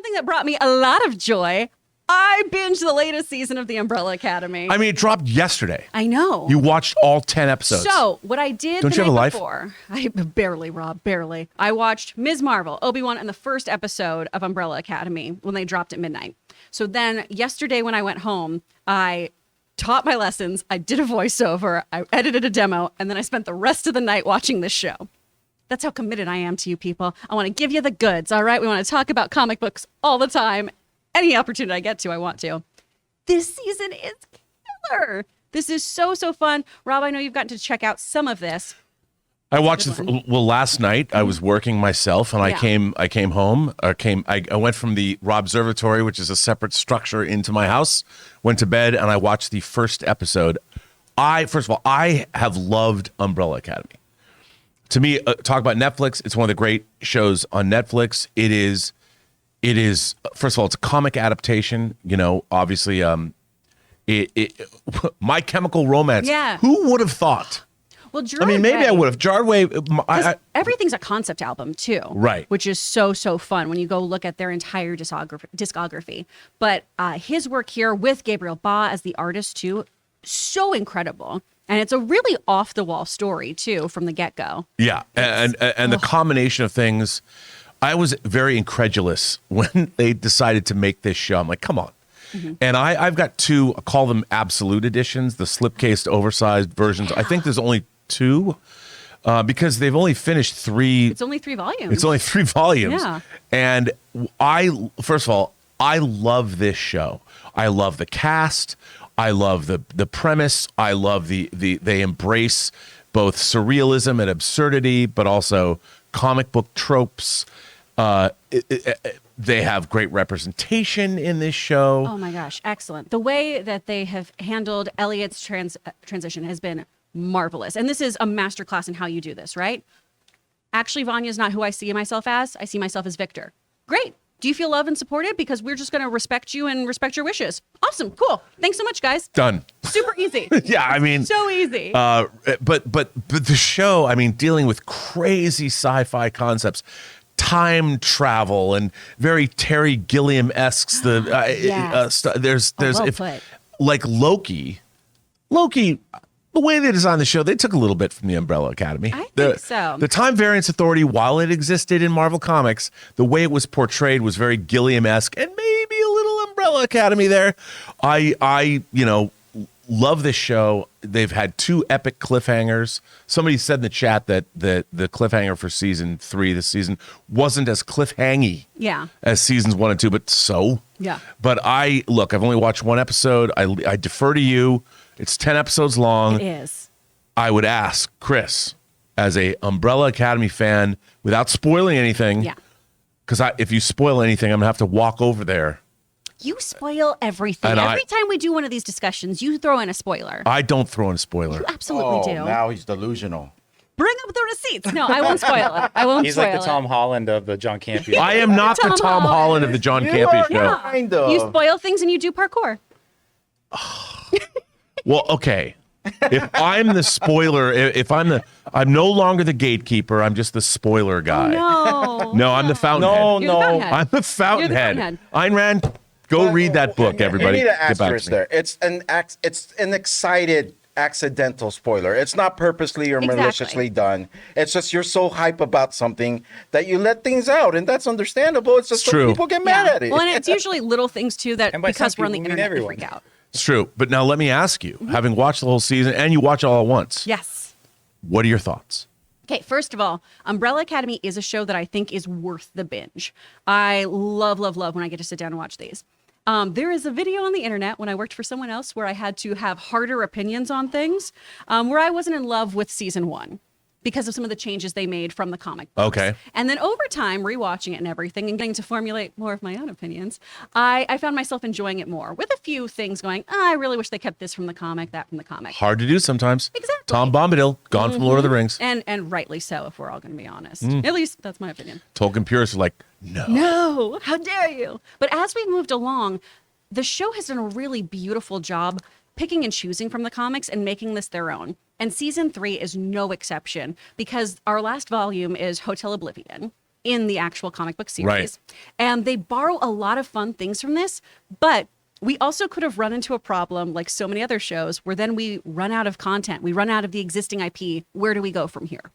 something that brought me a lot of joy. I binged the latest season of The Umbrella Academy. I mean, it dropped yesterday. I know. You watched all 10 episodes. So what I did Don't the you have a night life? before, I barely, Rob, barely. I watched Ms. Marvel, Obi-Wan, and the first episode of Umbrella Academy when they dropped at midnight. So then yesterday when I went home, I taught my lessons, I did a voiceover, I edited a demo, and then I spent the rest of the night watching this show. That's how committed I am to you people. I want to give you the goods, all right? We want to talk about comic books all the time. Any opportunity I get to, I want to. This season is killer. This is so fun. Rob, I know you've gotten to check out some of this. I watched last night I was working myself and I came home. I went from the Robservatory, which is a separate structure, into my house, went to bed, and I watched the first episode. First of all, I have loved Umbrella Academy. To me, talk about Netflix, it's one of the great shows on Netflix. It is first of all, it's a comic adaptation, obviously My Chemical Romance. Yeah. Who would have thought? Well, Maybe I would have. Jardway. Everything's a concept album too, right? Which is so fun when you go look at their entire discography. But his work here with Gabriel Ba as the artist too, so incredible, and it's a really off the wall story too from the get go. Yeah, and the combination of things. I was very incredulous when they decided to make this show. I'm like, come on. Mm-hmm. And I've got two, I call them absolute editions, the slipcased, oversized versions. I think there's only two because they've only finished three. It's only 3 volumes. It's only 3 volumes. Yeah. And first of all, I love this show. I love the cast. I love the premise. I love they embrace both surrealism and absurdity, but also comic book tropes. They have great representation in this show. Oh my gosh, excellent. The way that they have handled Elliot's transition has been marvelous. And this is a masterclass in how you do this, right? Actually, Vanya's not who I see myself as. I see myself as Victor. Great. Do you feel loved and supported? Because we're just going to respect you and respect your wishes. Awesome. Cool. Thanks so much, guys. Done. Super easy. Yeah, I mean. So easy. But the show, I mean, dealing with crazy sci-fi concepts, time travel, and very Terry Gilliam-esque. There's like Loki, the way they designed the show, they took a little bit from the Umbrella Academy. I think so. The Time Variance Authority, while it existed in Marvel Comics, the way it was portrayed was very Gilliam-esque and maybe a little Umbrella Academy there. I love this show. They've had 2 epic cliffhangers. Somebody said in the chat that the cliffhanger for season 3 this season wasn't as cliffhangy as seasons 1 and 2, but But I've only watched 1 episode. I defer to you. It's 10 episodes long. It is. I would ask Chris, as a Umbrella Academy fan, without spoiling anything, because if you spoil anything, I'm going to have to walk over there. You spoil everything. And Every time we do one of these discussions, you throw in a spoiler. I don't throw in a spoiler. You absolutely do. Now he's delusional. Bring up the receipts. No, I won't spoil it. I won't He's spoil like the Tom Holland of the John Campea. I am not the Tom Holland of the John Campea show. Kind of. You spoil things and you do parkour. Well, okay. If I'm the spoiler, I'm no longer the gatekeeper. I'm just the spoiler guy. Oh, No, I'm the fountainhead. You're the fountainhead. I'm the fountainhead. Ayn Rand, go read that book, everybody. You need an Get back asterisk to me. there. It's an excited accidental spoiler. It's not purposely or maliciously done. It's just you're so hype about something that you let things out, and that's understandable. It's just true. people get mad at it. Well, and it's usually little things too that And by because some we're on the people, we mean internet we everyone. freak out. It's true. But now let me ask you, having watched the whole season and you watch it all at once, Yes. what are your thoughts? Okay, first of all, Umbrella Academy is a show that I think is worth the binge. I love when I get to sit down and watch these. There is a video on the internet when I worked for someone else where I had to have harder opinions on things, where I wasn't in love with season 1 because of some of the changes they made from the comic books. Okay. And then over time, rewatching it and everything and getting to formulate more of my own opinions, I found myself enjoying it more with a few things going, I really wish they kept this from the comic, that from the comic. Hard to do sometimes. Exactly. Tom Bombadil, gone from Lord of the Rings. And rightly so, if we're all going to be honest. At least that's my opinion. Tolkien purists are like, no. No, how dare you? But as we moved along, the show has done a really beautiful job picking and choosing from the comics and making this their own. And season 3 is no exception because our last volume is Hotel Oblivion. in the actual comic book series. Right. And they borrow a lot of fun things from this, but we also could have run into a problem like so many other shows where then we run out of content. We run out of the existing IP. Where do we go from here?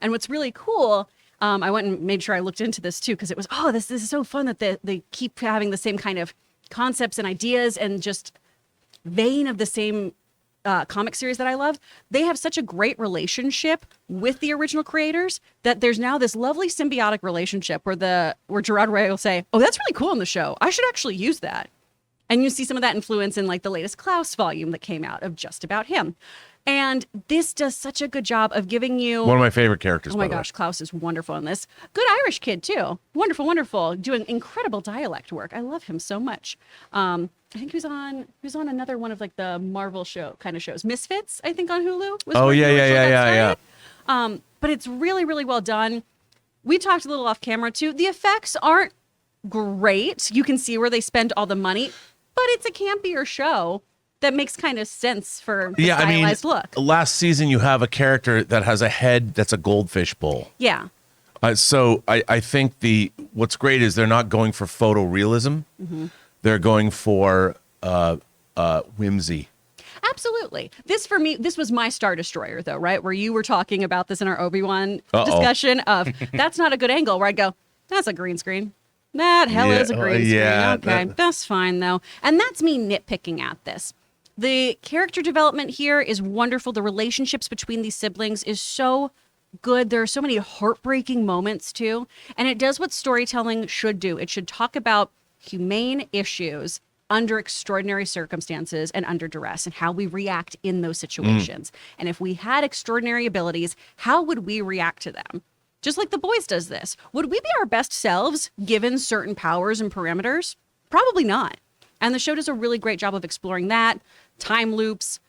And what's really cool, I went and made sure I looked into this too, because it was, this is so fun that they keep having the same kind of concepts and ideas and just vein of the same comic series that I love. They have such a great relationship with the original creators that there's now this lovely symbiotic relationship where Gerard Way will say, "Oh, that's really cool in the show. I should actually use that." And you see some of that influence in like the latest Klaus volume that came out of just about him. And this does such a good job of giving you One of my favorite characters. Oh my gosh, Klaus is wonderful in this. Good Irish kid too. Wonderful, wonderful. Doing incredible dialect work. I love him so much. I think he was on another one of like the Marvel show kind of shows. Misfits, I think on Hulu. Was Oh where yeah, the yeah, show yeah, got yeah, started. But it's really, really well done. We talked a little off camera too. The effects aren't great. You can see where they spend all the money, but it's a campier show that makes kind of sense for the stylized look. Last season you have a character that has a head that's a goldfish bowl. Yeah. So I think what's great is they're not going for photorealism. Mm-hmm. They're going for whimsy. Absolutely. This was my Star Destroyer, though, right? Where you were talking about this in our Obi-Wan discussion of, that's not a good angle, where I go, that's a green screen. That hell is a green screen. Okay, that's fine, though. And that's me nitpicking at this. The character development here is wonderful. The relationships between these siblings is so good. There are so many heartbreaking moments, too. And it does what storytelling should do. It should talk about humane issues under extraordinary circumstances and under duress and how we react in those situations. And if we had extraordinary abilities, how would we react to them? Just like The Boys does this. Would we be our best selves given certain powers and parameters? Probably not. And the show does a really great job of exploring that, time loops,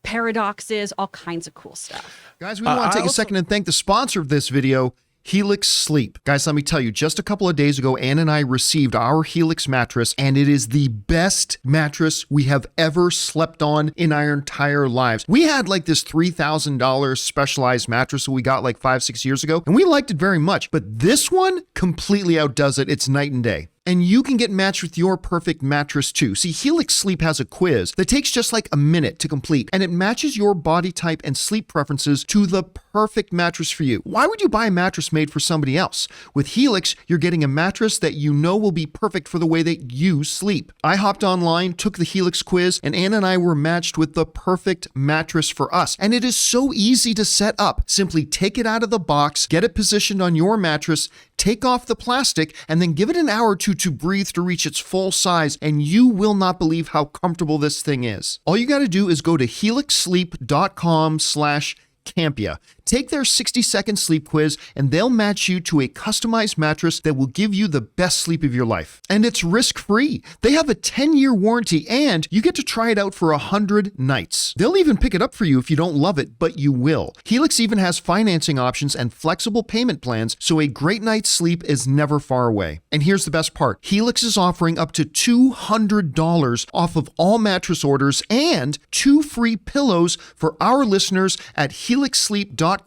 paradoxes, all kinds of cool stuff. Guys, we want to take a second and thank the sponsor of this video, Helix Sleep. Guys, let me tell you, just a couple of days ago, Ann and I received our Helix mattress, and it is the best mattress we have ever slept on in our entire lives. We had like this $3,000 specialized mattress that we got like 5-6 years ago, and we liked it very much, but this one completely outdoes it. It's night and day. And you can get matched with your perfect mattress too. See, Helix Sleep has a quiz that takes just like a minute to complete, and it matches your body type and sleep preferences to the perfect mattress for you. Why would you buy a mattress made for somebody else? With Helix, you're getting a mattress that you know will be perfect for the way that you sleep. I hopped online, took the Helix quiz, and Anna and I were matched with the perfect mattress for us. And it is so easy to set up. Simply take it out of the box, get it positioned on your mattress, take off the plastic, and then give it an hour or two to breathe to reach its full size, and you will not believe how comfortable this thing is. All you got to do is go to helixsleep.com/Campea. Take their 60-second sleep quiz, and they'll match you to a customized mattress that will give you the best sleep of your life. And it's risk-free. They have a 10-year warranty, and you get to try it out for 100 nights. They'll even pick it up for you if you don't love it, but you will. Helix even has financing options and flexible payment plans, so a great night's sleep is never far away. And here's the best part. Helix is offering up to $200 off of all mattress orders and 2 free pillows for our listeners at helixsleep.com/Campea.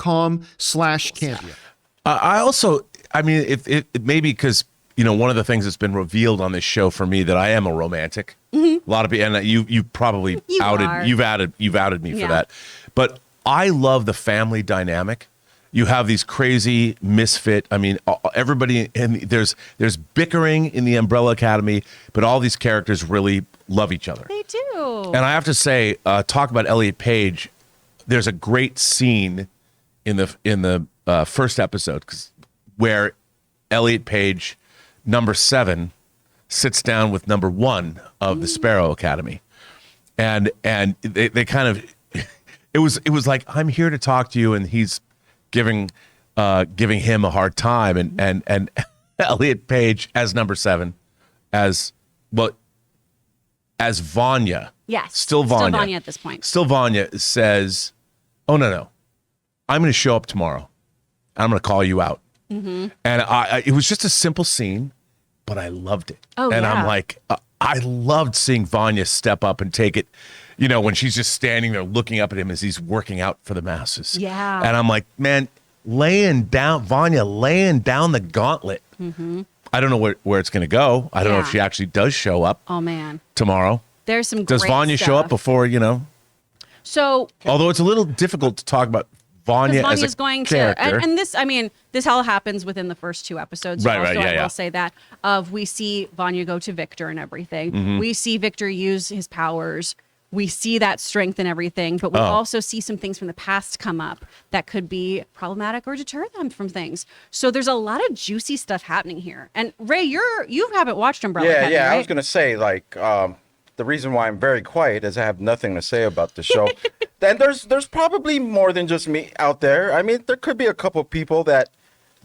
I mean, if it maybe because one of the things that's been revealed on this show for me that I am a romantic. Mm-hmm. A lot of people, and you probably you've outed me for that. But I love the family dynamic. You have these crazy misfit. I mean, everybody, and there's bickering in the Umbrella Academy, but all these characters really love each other. They do. And I have to say, talk about Elliot Page. There's a great scene in the first episode where Elliot Page, number 7, sits down with number 1 of the Sparrow Academy, and they kind of it was like, I'm here to talk to you, and he's giving him a hard time, and Elliot Page as number 7 as Vanya. Yes. Still Vanya at this point. Still Vanya says, "Oh no. I'm going to show up tomorrow. And I'm going to call you out." Mm-hmm. And it was just a simple scene, but I loved it. Oh, and yeah. I'm like, I loved seeing Vanya step up and take it, when she's just standing there looking up at him as he's working out for the masses. Yeah. And I'm like, man, Vanya laying down the gauntlet. I don't know where it's going to go. I don't know if Yeah. she actually does show up Oh man, tomorrow. there's some. Does great Vanya show up stuff. before, So although it's a little difficult to talk about Vanya as Vanya's a going character. to, and this, I mean, this all happens within the first 2 episodes. Right, also, right, yeah, I yeah. will say that we see Vanya go to Victor and everything. Mm-hmm. We see Victor use his powers. We see that strength and everything, but we also see some things from the past come up that could be problematic or deter them from things. So there's a lot of juicy stuff happening here. And Ray, you haven't watched Umbrella Academy, Yeah. right? I was gonna say the reason why I'm very quiet is I have nothing to say about the show. And there's probably more than just me out there. I mean, there could be a couple people that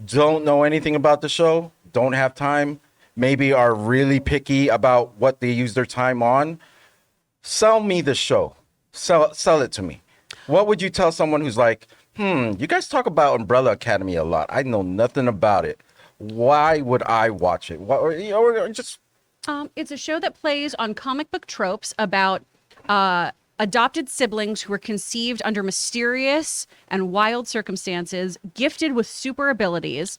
don't know anything about the show, don't have time, maybe are really picky about what they use their time on. Sell me the show. Sell it to me. What would you tell someone who's like, you guys talk about Umbrella Academy a lot. I know nothing about it. Why would I watch it? Or just It's a show that plays on comic book tropes about adopted siblings who were conceived under mysterious and wild circumstances, gifted with super abilities,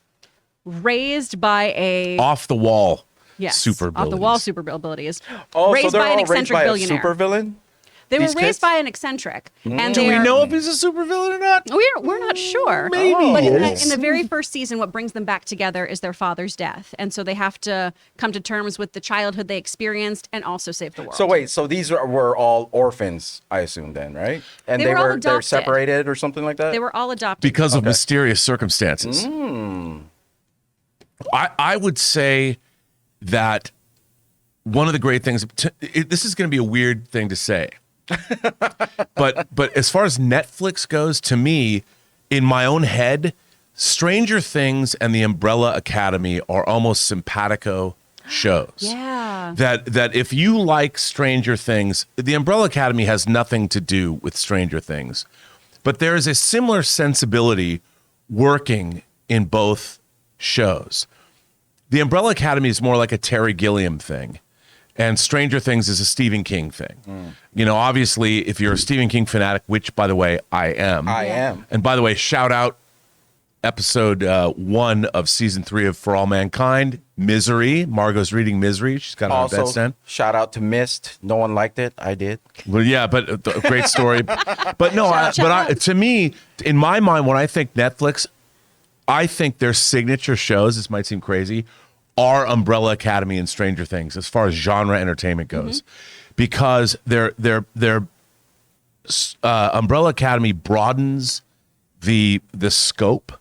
raised by a Off the wall. yes, Super off the wall abilities. super abilities, so raised they're by an all raised eccentric by a billionaire. supervillain? They were these raised kids? by an eccentric, and Do they we are, know if he's a supervillain or not? We're not sure. Maybe But he in is. the very first season, what brings them back together is their father's death, and so they have to come to terms with the childhood they experienced and also save the world. So wait, so these were all orphans, I assume then, right? And They were all they're adopted. separated or something like that? they were all adopted Because of mysterious circumstances. I would say that one of the great things, this is going to be a weird thing to say, but as far as Netflix goes, to me, in my own head, Stranger Things and the Umbrella Academy are almost simpatico shows. Yeah. That if you like Stranger Things, the Umbrella Academy has nothing to do with Stranger Things, but there is a similar sensibility working in both shows. The Umbrella Academy is more like a Terry Gilliam thing, and Stranger Things is a Stephen King thing. Obviously, if you're a Stephen King fanatic, which, by the way, I am. I am. And by the way, shout out episode 1 of season 3 of For All Mankind, Misery. Margot's reading Misery. She's got it on her Also, bedstand. shout out to Mist. No one liked it. I did. Well, yeah, but a great story. But no, to me, in my mind, when I think Netflix, I think their signature shows, this might seem crazy, are Umbrella Academy and Stranger Things as far as genre entertainment goes, because their Umbrella Academy broadens the scope.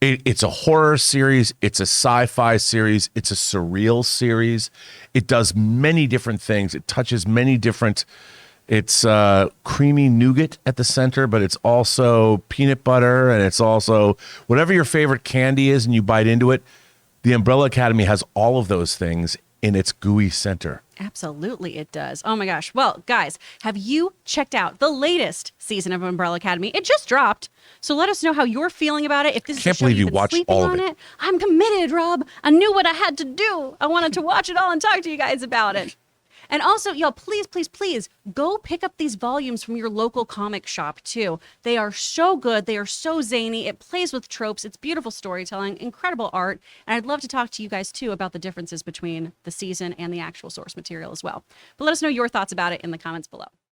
It's a horror series, it's a sci-fi series, it's a surreal series. It does many different things. It touches many different. It's creamy nougat at the center, but it's also peanut butter, and it's also whatever your favorite candy is, and you bite into it. The Umbrella Academy has all of those things in its gooey center. Absolutely, it does. Oh my gosh. Well, guys, have you checked out the latest season of Umbrella Academy? It just dropped. So let us know how you're feeling about it. If this Can't is a show believe you've you been watched sleeping all of on it. I'm committed, Rob. I knew what I had to do. I wanted to watch it all and talk to you guys about it. And also, y'all, please, please, please go pick up these volumes from your local comic shop, too. They are so good. They are so zany. It plays with tropes. It's beautiful storytelling, incredible art. And I'd love to talk to you guys, too, about the differences between the season and the actual source material as well. But let us know your thoughts about it in the comments below.